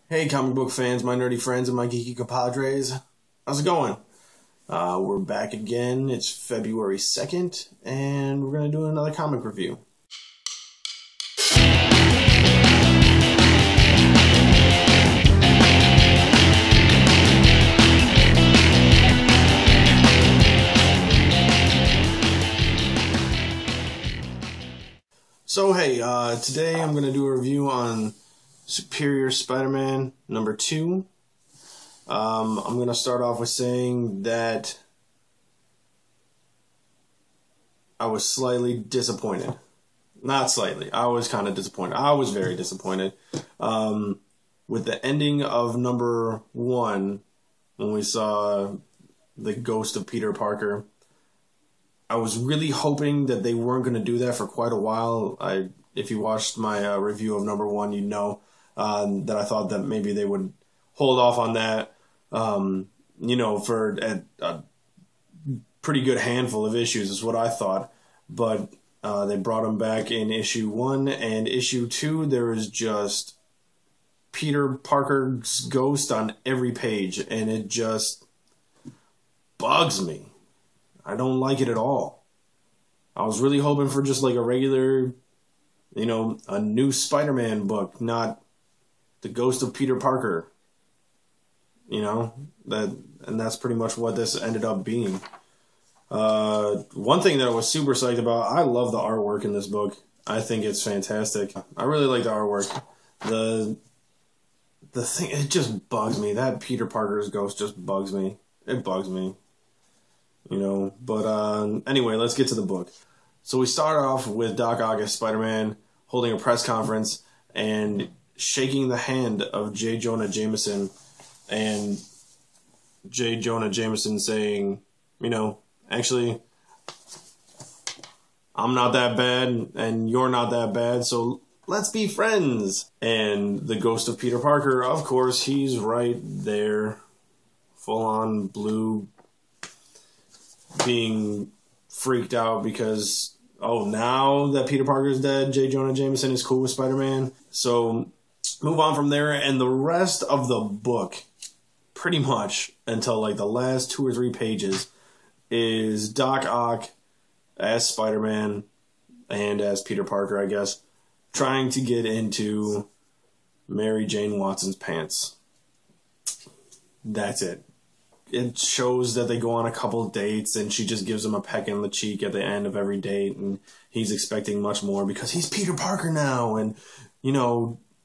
Hey comic book fans, my nerdy friends, and my geeky compadres. How's it going? We're back again. It's February 2nd, and we're going to do another comic review. So hey, today I'm going to do a review on Superior Spider-Man number 2. I'm going to start off with saying that I was slightly disappointed. Not slightly. I was kind of disappointed. I was very disappointed with the ending of number 1 when we saw the ghost of Peter Parker. I was really hoping that they weren't going to do that for quite a while. If you watched my review of number 1, you'd know that I thought that maybe they would hold off on that, for a pretty good handful of issues is what I thought. But they brought him back in issue 1 and issue 2. There is just Peter Parker's ghost on every page, and it just bugs me. I don't like it at all. I was really hoping for just like a regular, a new Spider-Man book, not the ghost of Peter Parker. And that's pretty much what this ended up being. One thing that I was super psyched about, I love the artwork in this book. I think it's fantastic. I really like the artwork. The thing, it just bugs me. That Peter Parker's ghost just bugs me. It bugs me. But anyway, let's get to the book. So we start off with Doc Ock as Spider-Man holding a press conference and shaking the hand of J. Jonah Jameson, and J. Jonah Jameson saying, actually, I'm not that bad and you're not that bad, so let's be friends. And the ghost of Peter Parker, of course, he's right there, full on blue, being freaked out because, now that Peter Parker's dead, J. Jonah Jameson is cool with Spider-Man. So move on from there, and the rest of the book, pretty much until like the last 2 or 3 pages, is Doc Ock as Spider-Man and as Peter Parker, I guess, trying to get into Mary Jane Watson's pants. That's it. It shows that they go on a couple dates and she just gives him a peck in the cheek at the end of every date, and he's expecting much more because he's Peter Parker now, and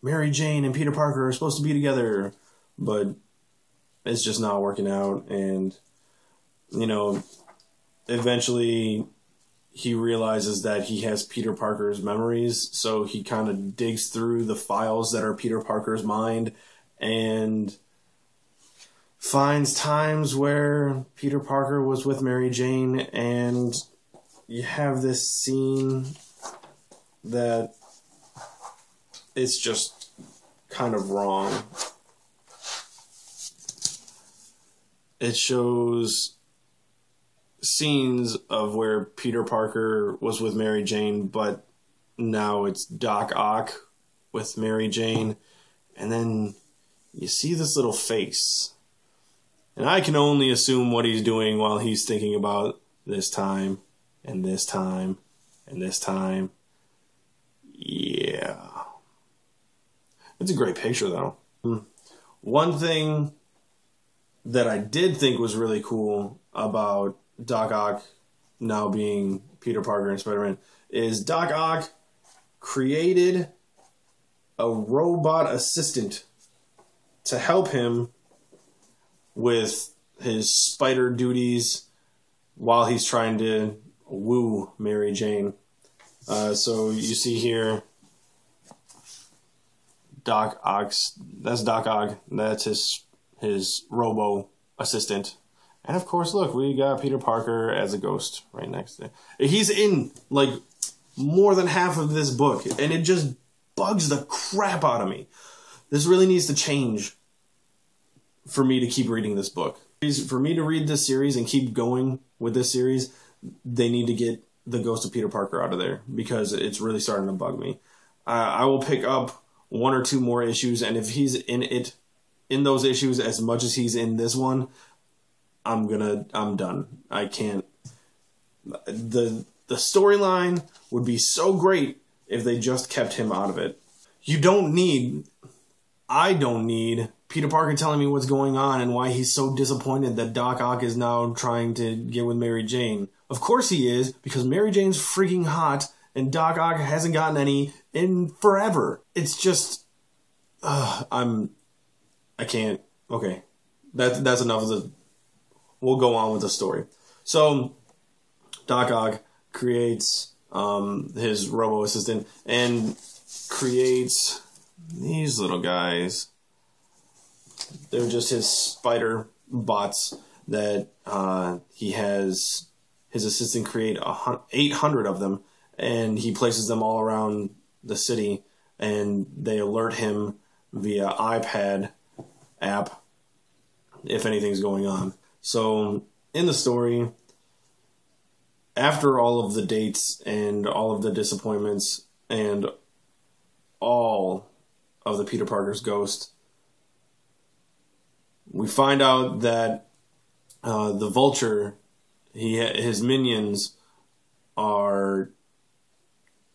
Mary Jane and Peter Parker are supposed to be together, but it's just not working out. And eventually he realizes that he has Peter Parker's memories, so he kind of digs through the files that are Peter Parker's mind and finds times where Peter Parker was with Mary Jane, and you have this scene that it's just kind of wrong. It shows scenes of where Peter Parker was with Mary Jane, but now it's Doc Ock with Mary Jane, and then you see this little face. And I can only assume what he's doing while he's thinking about this time, and this time, and this time. Yeah. It's a great picture, though. One thing that I did think was really cool about Doc Ock now being Peter Parker and Spider-Man is Doc Ock created a robot assistant to help him with his spider duties while he's trying to woo Mary Jane. So you see here Doc Ock's, that's Doc Ock, that's his robo assistant. And of course, look, we got Peter Parker as a ghost right next to it. He's in like more than half of this book, and it just bugs the crap out of me. This really needs to change for me to keep reading this book. For me to read this series and keep going with this series, they need to get the ghost of Peter Parker out of there because it's really starting to bug me. I will pick up one or two more issues, and if he's in those issues as much as he's in this one, I'm done. I can't. The storyline would be so great if they just kept him out of it. I don't need Peter Parker telling me what's going on and why he's so disappointed that Doc Ock is now trying to get with Mary Jane. Of course he is, because Mary Jane's freaking hot and Doc Ock hasn't gotten any in forever. It's just, I can't. Okay, that's enough of the. We'll go on with the story. So, Doc Ock creates his robo assistant and creates these little guys. They're just his spider bots that he has his assistant create 800 of them, and he places them all around the city, and they alert him via iPad app if anything's going on. So in the story, after all of the dates and all of the disappointments and all of the Peter Parker's ghost, we find out that the Vulture, his minions, are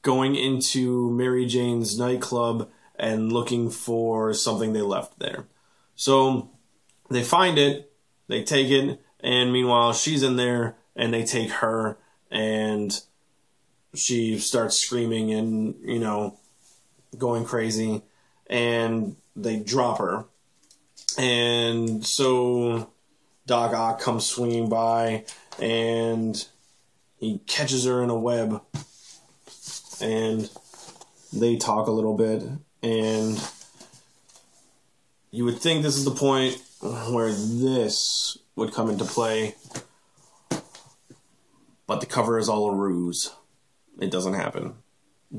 going into Mary Jane's nightclub and looking for something they left there. So they find it, they take it, and meanwhile she's in there, and they take her, and she starts screaming and, you know, going crazy, and they drop her. And so Doc Ock comes swinging by, and he catches her in a web, and they talk a little bit, and you would think this is the point where this would come into play, but the cover is all a ruse. It doesn't happen.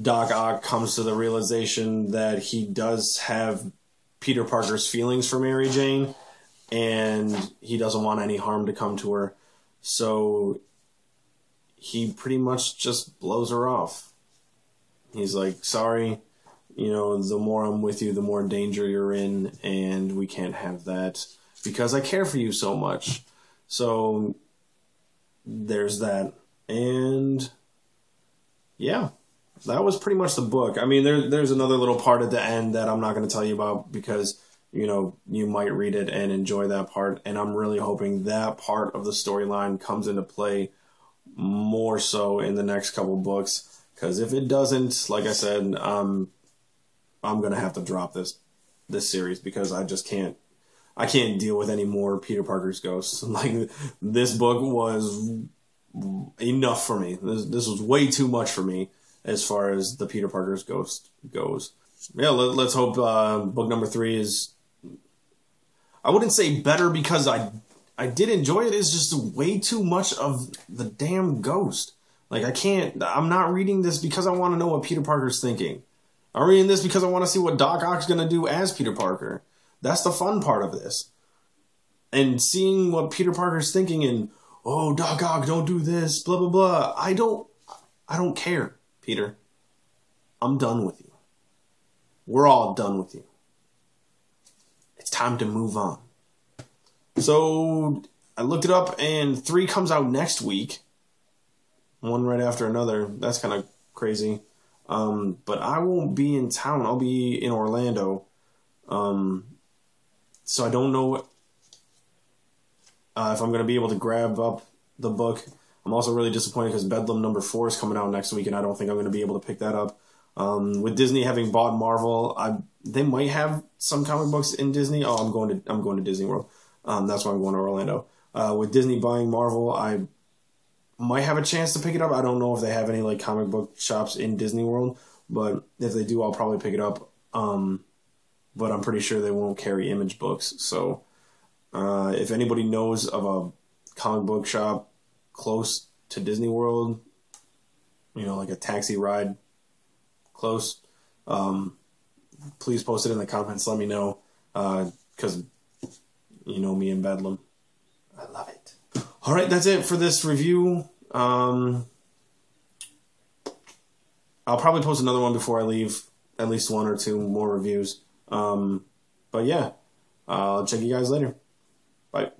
Doc Ock comes to the realization that he does have Peter Parker's feelings for Mary Jane, and he doesn't want any harm to come to her, so he pretty much just blows her off. He's like, sorry, you know, the more I'm with you, the more danger you're in, and we can't have that because I care for you so much. So there's that. And yeah, that was pretty much the book. I mean, there's another little part at the end that I'm not going to tell you about because, you know, you might read it and enjoy that part. And I'm really hoping that part of the storyline comes into play more so in the next couple books. Because if it doesn't, like I said, I'm going to have to drop this series because I just can't. I can't deal with any more Peter Parker's ghosts. Like, this book was enough for me. This was way too much for me as far as the Peter Parker's ghost goes. Yeah, let's hope book number 3 is... I wouldn't say better because I did enjoy it. It's just way too much of the damn ghost. Like, I'm not reading this because I want to know what Peter Parker's thinking. I'm reading this because I want to see what Doc Ock's going to do as Peter Parker. That's the fun part of this. And seeing what Peter Parker's thinking and, oh, Doc Ock, don't do this, blah, blah, blah. I don't care, Peter. I'm done with you. We're all done with you. It's time to move on. So I looked it up, and 3 comes out next week. One right after another. That's kind of crazy. But I won't be in town. I'll be in Orlando. So I don't know if I'm going to be able to grab up the book. I'm also really disappointed because Bedlam number 4 is coming out next week, and I don't think I'm going to be able to pick that up. With Disney having bought Marvel, they might have some comic books in Disney. Oh, I'm going to Disney World. That's why I'm going to Orlando. With Disney buying Marvel, I might have a chance to pick it up. I don't know if they have any like comic book shops in Disney World, but if they do, I'll probably pick it up. But I'm pretty sure they won't carry Image books. So if anybody knows of a comic book shop close to Disney World, you know, like a taxi ride close, please post it in the comments. Let me know, because you know me and Bedlam. I love it. All right, that's it for this review. I'll probably post another one before I leave at least 1 or 2 more reviews. But yeah, I'll check you guys later. Bye.